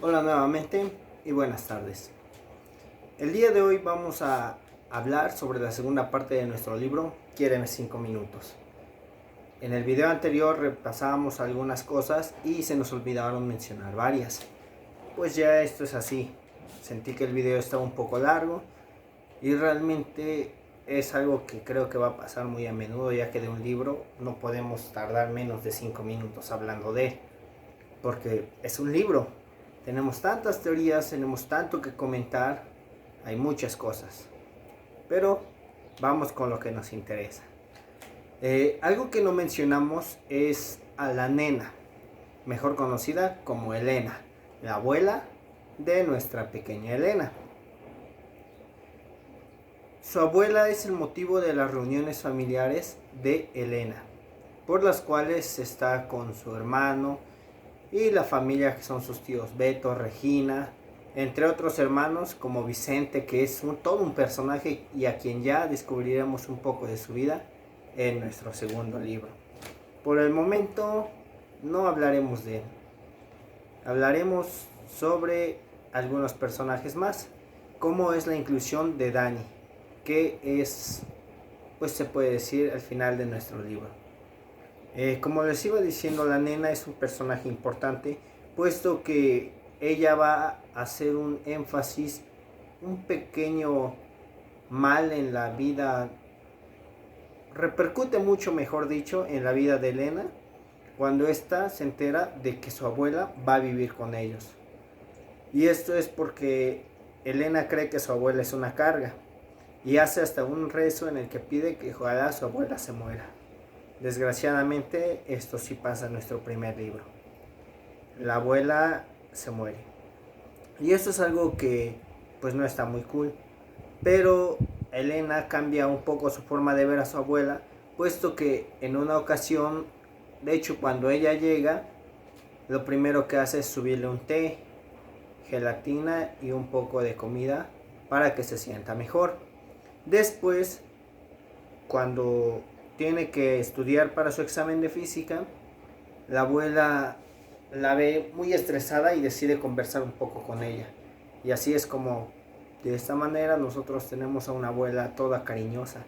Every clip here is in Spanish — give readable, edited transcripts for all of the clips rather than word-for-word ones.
Hola nuevamente y buenas tardes. El día de hoy vamos a hablar sobre la segunda parte de nuestro libro Quiéreme 5 minutos. En el video anterior repasábamos algunas cosas y se nos olvidaron mencionar varias. Pues ya esto es así. Sentí que el video estaba un poco largo y realmente es algo que creo que va a pasar muy a menudo, ya que de un libro no podemos tardar menos de 5 minutos hablando de él, porque es un libro. Tenemos tantas teorías, tenemos tanto que comentar, hay muchas cosas. Pero vamos con lo que nos interesa. Algo que no mencionamos es a la nena, mejor conocida como Elena, la abuela de nuestra pequeña Elena. Su abuela es el motivo de las reuniones familiares de Elena, por las cuales está con su hermano y la familia, que son sus tíos Beto, Regina, entre otros hermanos como Vicente, que es todo un personaje y a quien ya descubriremos un poco de su vida en nuestro segundo libro. Por el momento no hablaremos de él, hablaremos sobre algunos personajes más, como es la inclusión de Dani, que es, pues se puede decir, el final de nuestro libro. Como les iba diciendo, la nena es un personaje importante, puesto que ella va a hacer un énfasis, un pequeño mal en la vida, repercute mucho, mejor dicho, en la vida de Elena, cuando ésta se entera de que su abuela va a vivir con ellos. Y esto es porque Elena cree que su abuela es una carga, y hace hasta un rezo en el que pide que ojalá su abuela se muera. Desgraciadamente, esto sí pasa en nuestro primer libro. La abuela se muere. Y esto es algo que pues no está muy cool. Pero Elena cambia un poco su forma de ver a su abuela, puesto que en una ocasión, de hecho cuando ella llega, lo primero que hace es subirle un té, gelatina y un poco de comida para que se sienta mejor. Después, cuando tiene que estudiar para su examen de física, la abuela la ve muy estresada y decide conversar un poco con ella. Y así es como, de esta manera, nosotros tenemos a una abuela toda cariñosa,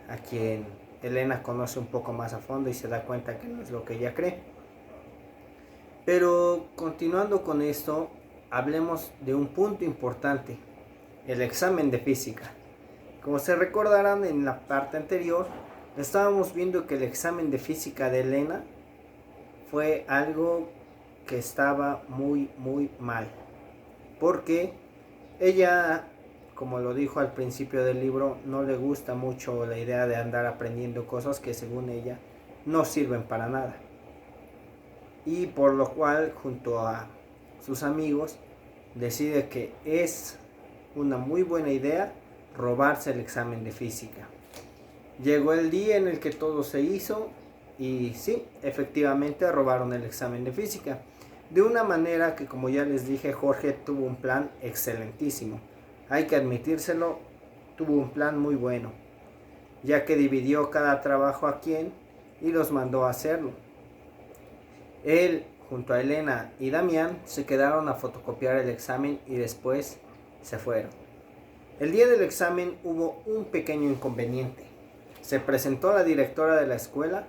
a quien Elena conoce un poco más a fondo y se da cuenta que no es lo que ella cree. Pero continuando con esto, hablemos de un punto importante, el examen de física. Como se recordarán, en la parte anterior estábamos viendo que el examen de física de Elena fue algo que estaba muy mal, porque ella, como lo dijo al principio del libro, no le gusta mucho la idea de andar aprendiendo cosas que según ella no sirven para nada, y por lo cual junto a sus amigos decide que es una muy buena idea robarse el examen de física. Llegó el día en el que todo se hizo y sí, efectivamente robaron el examen de física. De una manera que, como ya les dije, Jorge tuvo un plan excelentísimo. Hay que admitírselo, tuvo un plan muy bueno, ya que dividió cada trabajo a quien y los mandó a hacerlo. Él, junto a Elena y Damián, se quedaron a fotocopiar el examen y después se fueron. El día del examen hubo un pequeño inconveniente. Se presentó a la directora de la escuela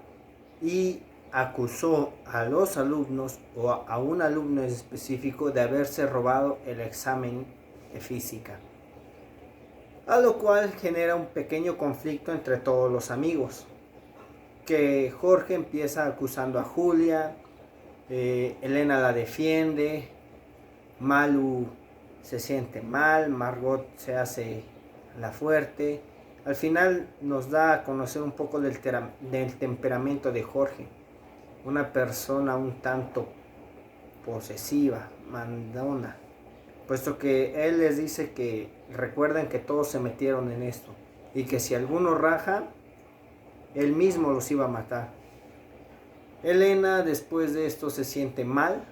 y acusó a los alumnos o a un alumno específico de haberse robado el examen de física, a lo cual genera un pequeño conflicto entre todos los amigos, que Jorge empieza acusando a Julia, Elena la defiende, Malu se siente mal, Margot se hace la fuerte. Al final nos da a conocer un poco del temperamento de Jorge, una persona un tanto posesiva, mandona, puesto que él les dice que recuerden que todos se metieron en esto y que si alguno raja, él mismo los iba a matar. Elena después de esto se siente mal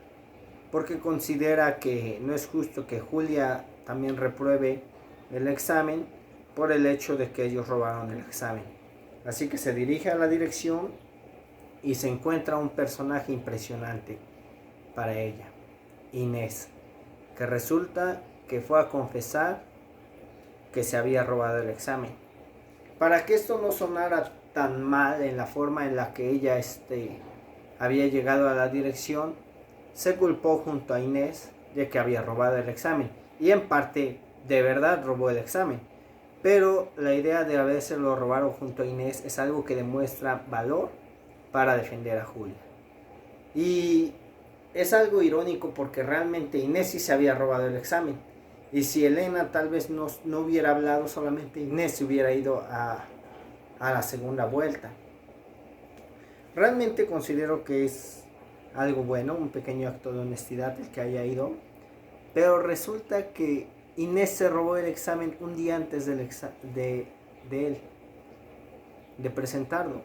porque considera que no es justo que Julia también repruebe el examen por el hecho de que ellos robaron el examen. Así que se dirige a la dirección y se encuentra un personaje impresionante para ella, Inés, que resulta que fue a confesar que se había robado el examen. Para que esto no sonara tan mal en la forma en la que ella había llegado a la dirección, se culpó junto a Inés de que había robado el examen. Y en parte, de verdad robó el examen. Pero la idea de habérselo robado junto a Inés es algo que demuestra valor para defender a Julia. Y es algo irónico porque realmente Inés sí se había robado el examen. Y si Elena tal vez no hubiera hablado, solamente Inés se hubiera ido a la segunda vuelta. Realmente considero que es algo bueno, un pequeño acto de honestidad el que haya ido. Pero resulta que Inés se robó el examen un día antes de él, de presentarlo.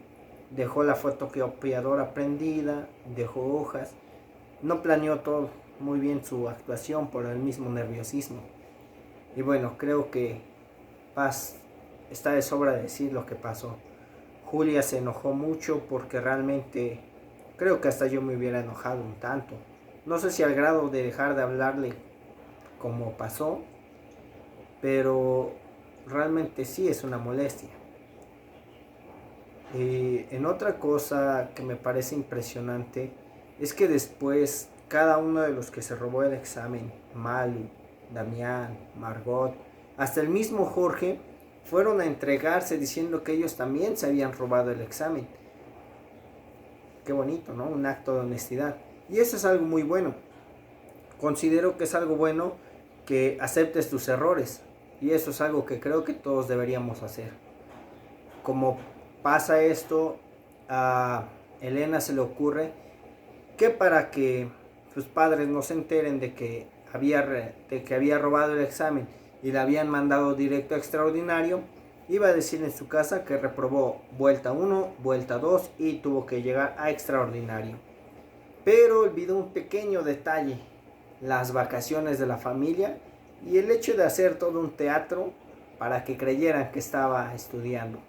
Dejó la fotocopiadora prendida, dejó hojas. No planeó todo muy bien su actuación por el mismo nerviosismo. Y bueno, creo que está de sobra decir lo que pasó. Julia se enojó mucho porque realmente creo que hasta yo me hubiera enojado un tanto. No sé si al grado de dejar de hablarle como pasó, pero realmente sí es una molestia. En otra cosa que me parece impresionante es que después cada uno de los que se robó el examen, Malu, Damián, Margot, hasta el mismo Jorge, fueron a entregarse diciendo que ellos también se habían robado el examen. Qué bonito, ¿no? Un acto de honestidad. Y eso es algo muy bueno. Considero que es algo bueno que aceptes tus errores. Y eso es algo que creo que todos deberíamos hacer. Como pasa esto, a Elena se le ocurre que para que sus padres no se enteren de que había robado el examen y la habían mandado directo a extraordinario, iba a decir en su casa que reprobó vuelta 1, vuelta 2 y tuvo que llegar a extraordinario. Pero olvidó un pequeño detalle: las vacaciones de la familia y el hecho de hacer todo un teatro para que creyeran que estaba estudiando.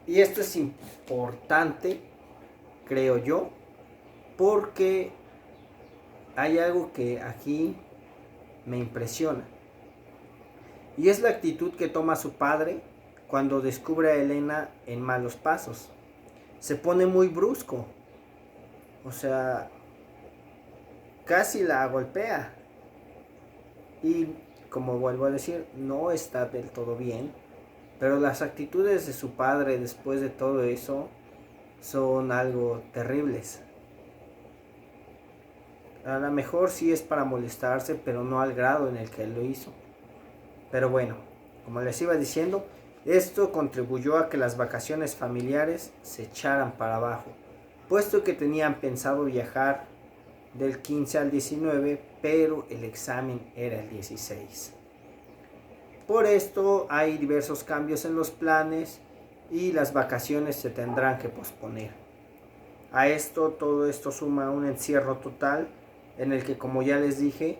Y esto es importante, creo yo, porque hay algo que aquí me impresiona. Y es la actitud que toma su padre cuando descubre a Elena en malos pasos. Se pone muy brusco. O sea, casi la golpea. Y como vuelvo a decir, no está del todo bien. Pero las actitudes de su padre después de todo eso son algo terribles. A lo mejor sí es para molestarse, pero no al grado en el que él lo hizo. Pero bueno, como les iba diciendo, esto contribuyó a que las vacaciones familiares se echaran para abajo, puesto que tenían pensado viajar del 15 al 19, pero el examen era el 16. Por esto hay diversos cambios en los planes y las vacaciones se tendrán que posponer. Todo esto suma un encierro total en el que, como ya les dije,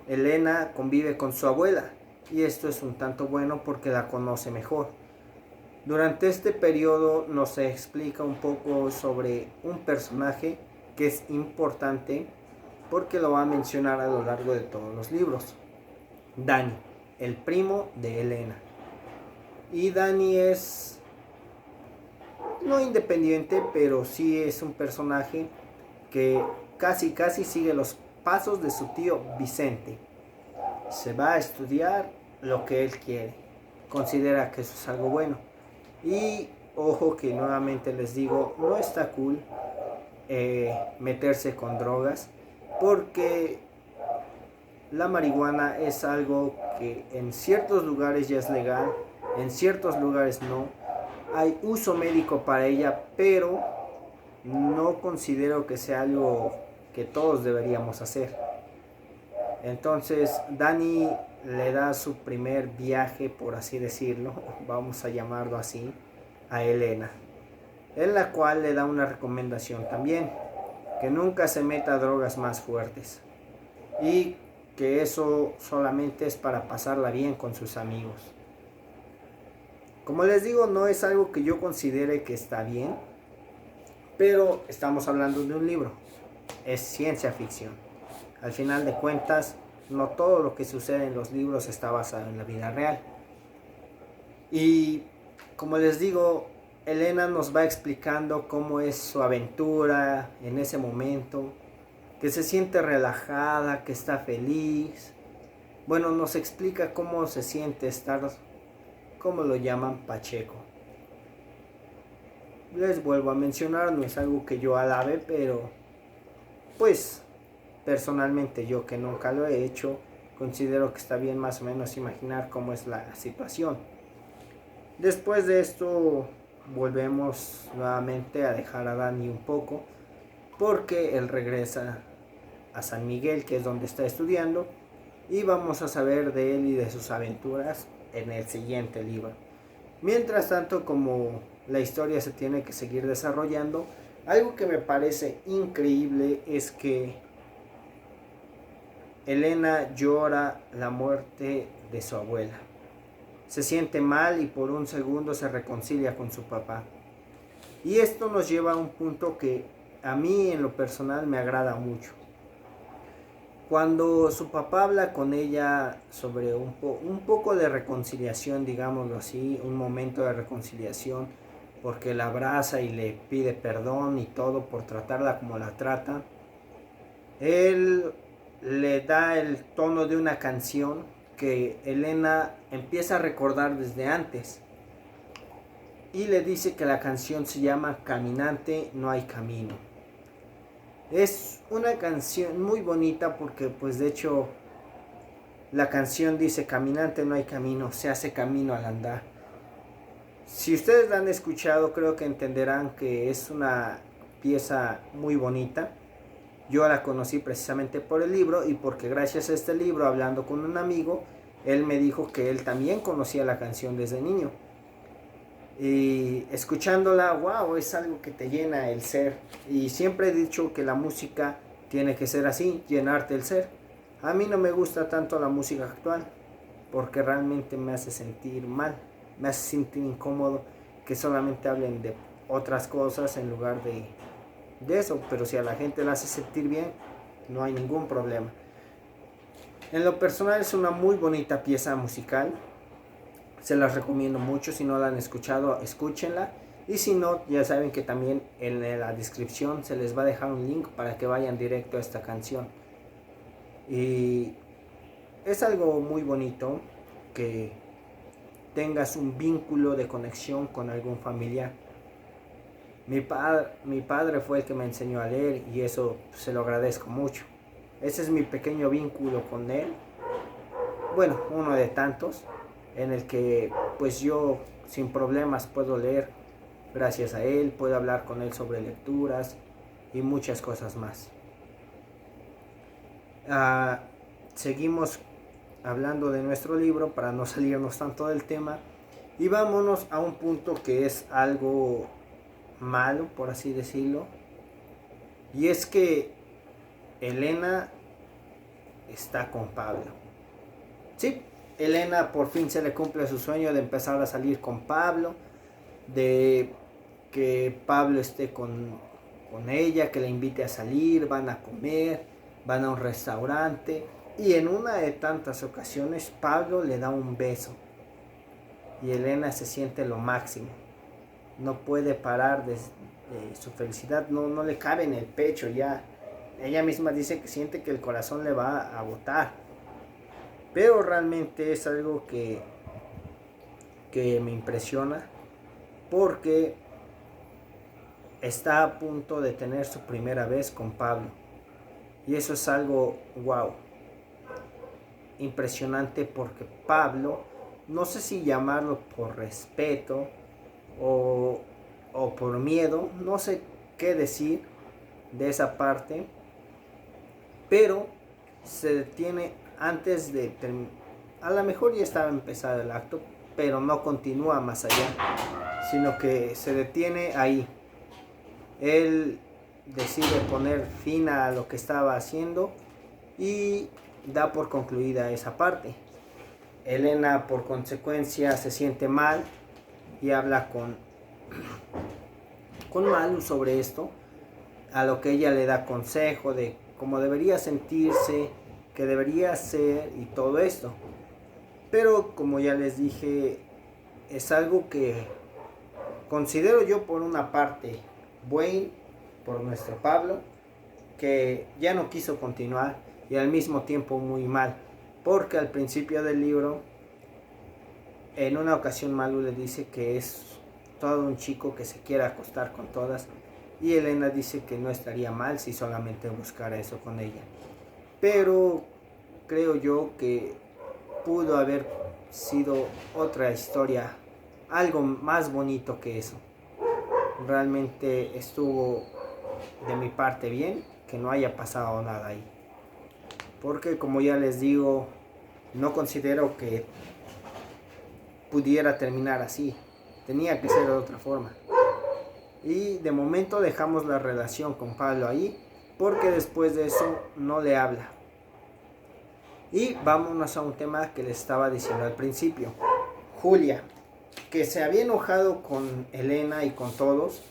Elena convive con su abuela, y esto es un tanto bueno porque la conoce mejor. Durante este periodo nos explica un poco sobre un personaje que es importante porque lo va a mencionar a lo largo de todos los libros: Dani, el primo de Elena. Y Dani es no independiente, pero sí es un personaje que casi sigue los pasos de su tío Vicente. Se va a estudiar lo que él quiere. Considera que eso es algo bueno. Y ojo que nuevamente les digo, no está cool meterse con drogas, porque la marihuana es algo que en ciertos lugares ya es legal, en ciertos lugares no. Hay uso médico para ella, pero no considero que sea algo que todos deberíamos hacer. Entonces Dani le da su primer viaje, por así decirlo, vamos a llamarlo así, a Elena, en la cual le da una recomendación también: que nunca se meta drogas más fuertes y que eso solamente es para pasarla bien con sus amigos. Como les digo, no es algo que yo considere que está bien, pero estamos hablando de un libro, es ciencia ficción. Al final de cuentas, no todo lo que sucede en los libros está basado en la vida real. Y como les digo, Elena nos va explicando cómo es su aventura en ese momento, que se siente relajada, que está feliz. Bueno, nos explica cómo se siente estar, como lo llaman, Pacheco. Les vuelvo a mencionar, no es algo que yo alabe, pero pues personalmente yo que nunca lo he hecho, considero que está bien más o menos imaginar cómo es la situación. Después de esto volvemos nuevamente a dejar a Dani un poco, porque él regresa a San Miguel, que es donde está estudiando, y vamos a saber de él y de sus aventuras en el siguiente libro. Mientras tanto, como la historia se tiene que seguir desarrollando, algo que me parece increíble es que Elena llora la muerte de su abuela. Se siente mal y por un segundo se reconcilia con su papá. Y esto nos lleva a un punto que a mí en lo personal me agrada mucho. Cuando su papá habla con ella sobre un poco de reconciliación, digámoslo así, un momento de reconciliación, porque la abraza y le pide perdón y todo por tratarla como la trata, él le da el tono de una canción que Elena empieza a recordar desde antes. Y le dice que la canción se llama Caminante no hay camino. Es una canción muy bonita porque pues de hecho la canción dice caminante no hay camino, se hace camino al andar. Si ustedes la han escuchado creo que entenderán que es una pieza muy bonita. Yo la conocí precisamente por el libro y porque gracias a este libro, hablando con un amigo, él me dijo que él también conocía la canción desde niño. Y escuchándola, wow, es algo que te llena el ser. Y siempre he dicho que la música tiene que ser así, llenarte el ser. A mí no me gusta tanto la música actual, porque realmente me hace sentir mal, me hace sentir incómodo que solamente hablen de otras cosas en lugar de eso. Pero si a la gente la hace sentir bien, no hay ningún problema. En lo personal es una muy bonita pieza musical. Se las recomiendo mucho, si no la han escuchado, escúchenla. Y si no, ya saben que también en la descripción se les va a dejar un link para que vayan directo a esta canción. Y es algo muy bonito que tengas un vínculo de conexión con algún familiar. Mi padre fue el que me enseñó a leer y eso se lo agradezco mucho. Ese es mi pequeño vínculo con él. Bueno, uno de tantos en el que pues yo sin problemas puedo leer gracias a él, puedo hablar con él sobre lecturas y muchas cosas más. Seguimos hablando de nuestro libro para no salirnos tanto del tema y vámonos a un punto que es algo malo, por así decirlo, y es que Elena está con Pablo. Sí, Elena por fin se le cumple su sueño de empezar a salir con Pablo, de que Pablo esté con ella, que la invite a salir, van a comer, van a un restaurante y en una de tantas ocasiones Pablo le da un beso y Elena se siente lo máximo. No puede parar de su felicidad, no le cabe en el pecho ya. Ella misma dice que siente que el corazón le va a botar. Pero realmente es algo que me impresiona porque está a punto de tener su primera vez con Pablo. Y eso es algo wow, impresionante porque Pablo, no sé si llamarlo por respeto o por miedo, no sé qué decir de esa parte, pero se detiene antes de terminar. A lo mejor ya estaba empezado el acto, pero no continúa más allá, sino que se detiene ahí. Él decide poner fin a lo que estaba haciendo y da por concluida esa parte. Elena por consecuencia se siente mal y habla con Malu sobre esto, a lo que ella le da consejo de cómo debería sentirse que debería ser y todo esto. Pero como ya les dije, es algo que considero yo por una parte bueno por nuestro Pablo, que ya no quiso continuar, y al mismo tiempo muy mal, porque al principio del libro, en una ocasión Malu le dice que es todo un chico que se quiere acostar con todas, y Elena dice que no estaría mal si solamente buscara eso con ella. Pero creo yo que pudo haber sido otra historia, algo más bonito que eso. Realmente estuvo de mi parte bien que no haya pasado nada ahí. Porque como ya les digo, no considero que pudiera terminar así. Tenía que ser de otra forma. Y de momento dejamos la relación con Pablo ahí, porque después de eso no le habla. Y vámonos a un tema que les estaba diciendo al principio. Julia, que se había enojado con Elena y con todos,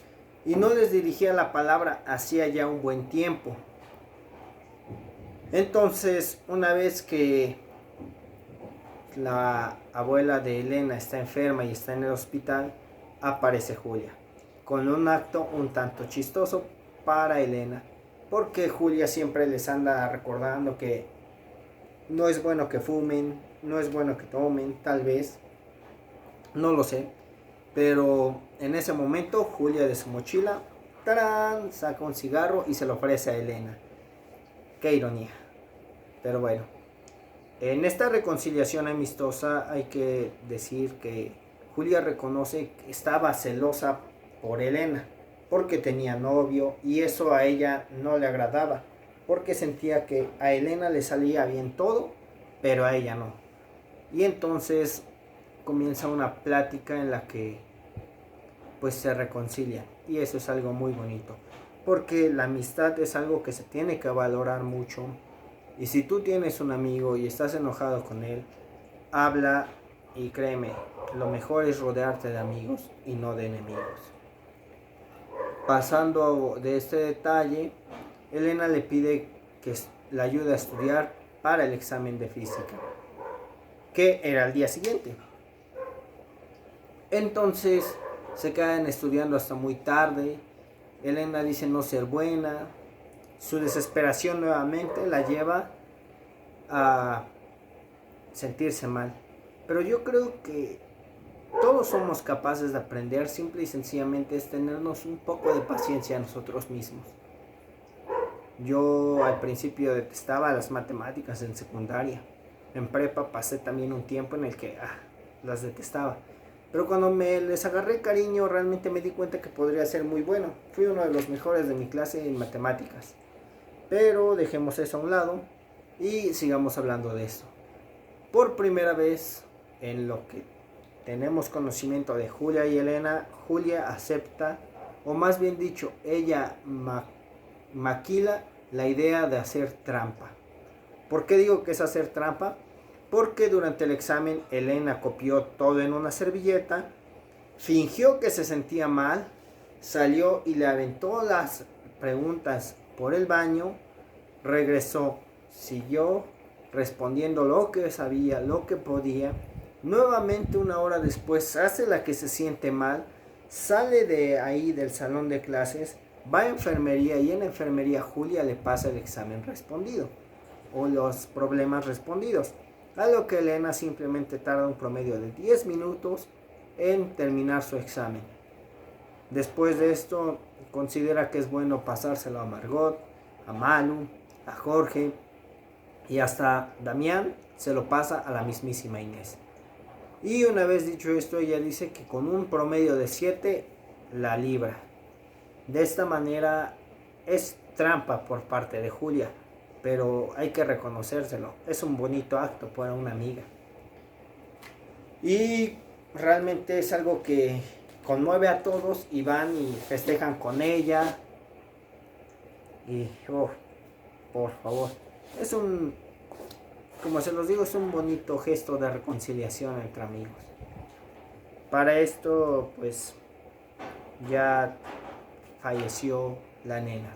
y no les dirigía la palabra hacía ya un buen tiempo. Entonces, una vez que la abuela de Elena está enferma y está en el hospital, aparece Julia, con un acto un tanto chistoso para Elena, porque Julia siempre les anda recordando que no es bueno que fumen, no es bueno que tomen, tal vez, no lo sé, pero en ese momento Julia de su mochila, ¡tarán!, saca un cigarro y se lo ofrece a Elena. Qué ironía, pero bueno. En esta reconciliación amistosa hay que decir que Julia reconoce que estaba celosa por Elena, porque tenía novio y eso a ella no le agradaba, porque sentía que a Elena le salía bien todo, pero a ella no. Y entonces comienza una plática en la que pues se reconcilian, y eso es algo muy bonito, porque la amistad es algo que se tiene que valorar mucho. Y si tú tienes un amigo y estás enojado con él, habla, y créeme, lo mejor es rodearte de amigos y no de enemigos. Pasando de este detalle, Elena le pide que la ayude a estudiar para el examen de física, que era el día siguiente. Entonces se quedan estudiando hasta muy tarde. Elena dice no ser buena. Su desesperación nuevamente la lleva a sentirse mal. Pero yo creo que todos somos capaces de aprender, simple y sencillamente es tenernos un poco de paciencia a nosotros mismos. Yo al principio detestaba las matemáticas en secundaria. En prepa pasé también un tiempo en el que las detestaba. Pero cuando les agarré cariño, realmente me di cuenta que podría ser muy bueno. Fui uno de los mejores de mi clase en matemáticas. Pero dejemos eso a un lado y sigamos hablando de esto. Por primera vez en lo que tenemos conocimiento de Julia y Elena, Julia acepta, o más bien dicho, ella maquila la idea de hacer trampa. ¿Por qué digo que es hacer trampa? Porque durante el examen Elena copió todo en una servilleta, fingió que se sentía mal, salió y le aventó las preguntas por el baño, regresó, siguió respondiendo lo que sabía, lo que podía. Nuevamente una hora después hace la que se siente mal, sale de ahí del salón de clases, va a enfermería y en enfermería Julia le pasa el examen respondido o los problemas respondidos, a lo que Elena simplemente tarda un promedio de 10 minutos en terminar su examen. Después de esto considera que es bueno pasárselo a Margot, a Malu, a Jorge y hasta Damián se lo pasa a la mismísima Inés. Y una vez dicho esto, ella dice que con un promedio de 7 la libra. De esta manera es trampa por parte de Julia, pero hay que reconocérselo. Es un bonito acto para una amiga. Y realmente es algo que conmueve a todos y van y festejan con ella. Y por favor, es como se los digo, es un bonito gesto de reconciliación entre amigos. Para esto, pues, ya falleció la nena.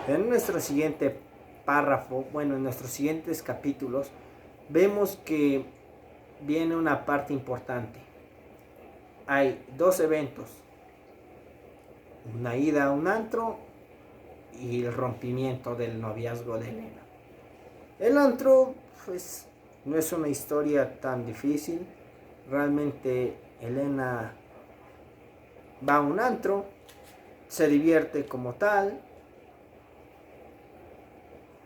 En nuestro siguiente párrafo, bueno, en nuestros siguientes capítulos, vemos que viene una parte importante. Hay dos eventos, una ida a un antro y el rompimiento del noviazgo de Elena. El antro, pues, no es una historia tan difícil. Realmente Elena va a un antro, se divierte como tal.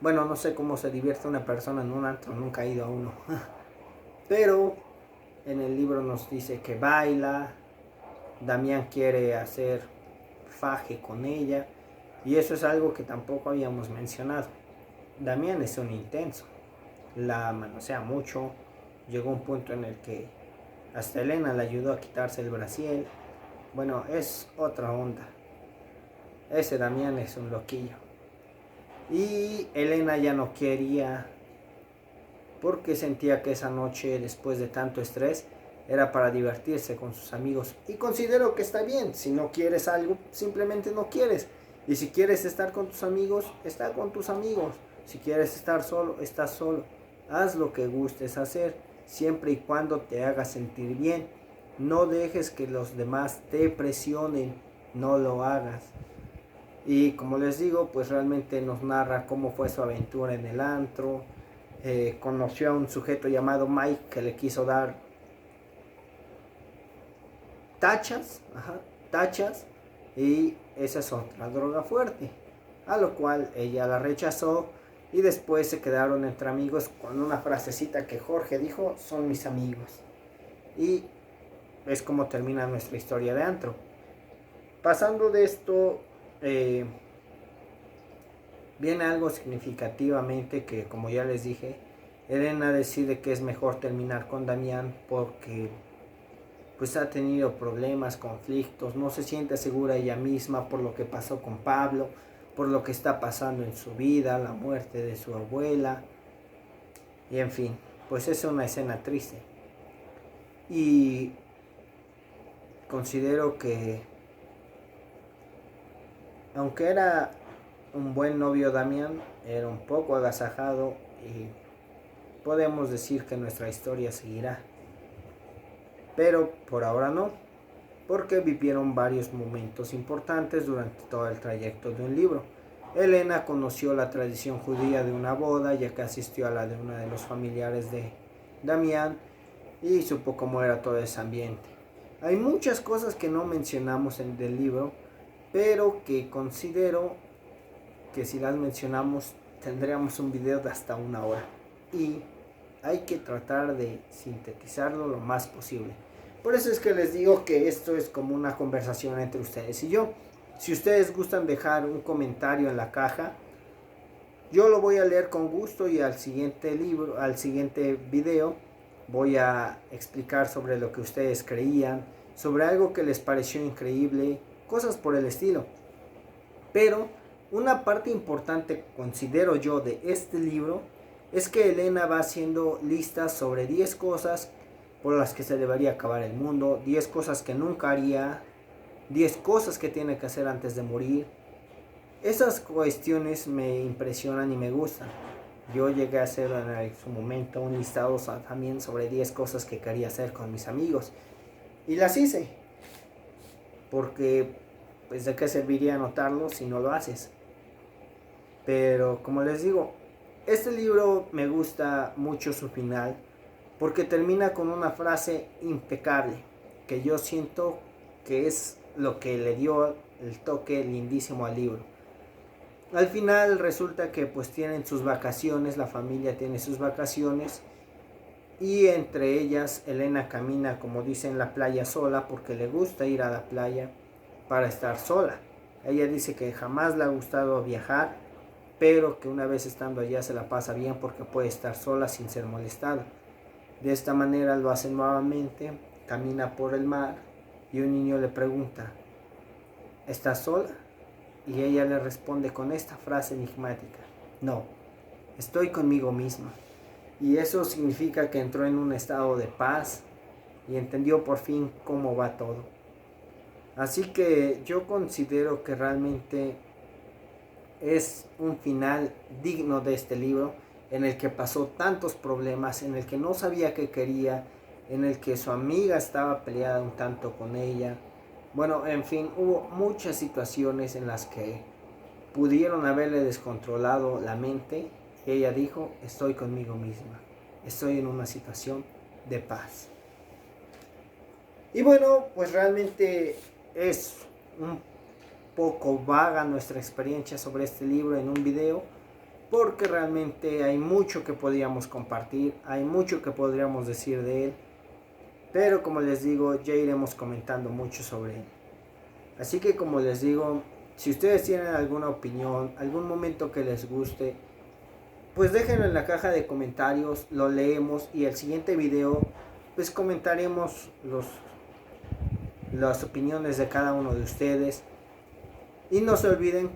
Bueno, no sé cómo se divierte una persona en un antro, nunca he ido a uno. Pero en el libro nos dice que baila, Damián quiere hacer faje con ella, y eso es algo que tampoco habíamos mencionado. Damián es un intenso, la manosea mucho, llegó un punto en el que hasta Elena le ayudó a quitarse el brasier. Bueno, es otra onda. Ese Damián es un loquillo. Y Elena ya no quería, porque sentía que esa noche, después de tanto estrés, era para divertirse con sus amigos. Y considero que está bien. Si no quieres algo, simplemente no quieres. Y si quieres estar con tus amigos, está con tus amigos. Si quieres estar solo, estás solo. Haz lo que gustes hacer, siempre y cuando te haga sentir bien. No dejes que los demás te presionen. No lo hagas. Y como les digo, pues realmente nos narra cómo fue su aventura en el antro. Conoció a un sujeto llamado Mike que le quiso dar tachas, y esa es otra droga fuerte, a lo cual ella la rechazó, y después se quedaron entre amigos con una frasecita que Jorge dijo: son mis amigos. Y es como termina nuestra historia de antro. Pasando de esto, viene algo significativamente que, como ya les dije, Elena decide que es mejor terminar con Damián porque pues ha tenido problemas, conflictos, no se siente segura ella misma por lo que pasó con Pablo, por lo que está pasando en su vida, la muerte de su abuela, y en fin, pues es una escena triste. Y considero que, aunque era un buen novio Damián, era un poco agasajado, y podemos decir que nuestra historia seguirá. Pero por ahora no, porque vivieron varios momentos importantes durante todo el trayecto de un libro. Elena conoció la tradición judía de una boda, ya que asistió a la de uno de los familiares de Damián, y supo cómo era todo ese ambiente. Hay muchas cosas que no mencionamos en el libro, pero que considero que si las mencionamos tendríamos un video de hasta 1 hora. Y hay que tratar de sintetizarlo lo más posible. Por eso es que les digo que esto es como una conversación entre ustedes y yo. Si ustedes gustan dejar un comentario en la caja, yo lo voy a leer con gusto, y al siguiente video, voy a explicar sobre lo que ustedes creían, sobre algo que les pareció increíble, cosas por el estilo. Pero una parte importante, considero yo, de este libro es que Elena va haciendo listas sobre 10 cosas por las que se debería acabar el mundo, 10 cosas que nunca haría, 10 cosas que tiene que hacer antes de morir. Esas cuestiones me impresionan y me gustan. Yo llegué a hacer en su momento un listado también sobre 10 cosas que quería hacer con mis amigos, y las hice, porque pues de qué serviría anotarlo si no lo haces. Pero como les digo, este libro me gusta mucho su final, porque termina con una frase impecable que yo siento que es lo que le dio el toque lindísimo al libro. Al final resulta que pues tienen sus vacaciones, la familia tiene sus vacaciones, y entre ellas Elena camina, como dice, en la playa sola, porque le gusta ir a la playa para estar sola. Ella dice que jamás le ha gustado viajar, pero que una vez estando allá se la pasa bien porque puede estar sola sin ser molestada. De esta manera lo hace nuevamente, camina por el mar, y un niño le pregunta: ¿estás sola? Y ella le responde con esta frase enigmática: no, estoy conmigo misma. Y eso significa que entró en un estado de paz y entendió por fin cómo va todo. Así que yo considero que realmente es un final digno de este libro, en el que pasó tantos problemas, en el que no sabía qué quería, en el que su amiga estaba peleada un tanto con ella. Bueno, en fin, hubo muchas situaciones en las que pudieron haberle descontrolado la mente. Ella dijo, estoy conmigo misma, estoy en una situación de paz. Y bueno, pues realmente es un poco vaga nuestra experiencia sobre este libro en un video, porque realmente hay mucho que podríamos compartir, hay mucho que podríamos decir de él, pero como les digo, ya iremos comentando mucho sobre él. Así que como les digo, si ustedes tienen alguna opinión, algún momento que les guste, pues déjenlo en la caja de comentarios, lo leemos y el siguiente video pues comentaremos las opiniones de cada uno de ustedes. Y no se olviden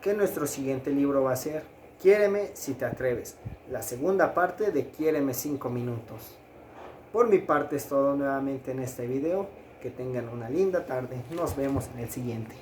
que nuestro siguiente libro va a ser Quiéreme si te atreves, la segunda parte de Quiéreme 5 minutos. Por mi parte es todo nuevamente en este video. Que tengan una linda tarde. Nos vemos en el siguiente.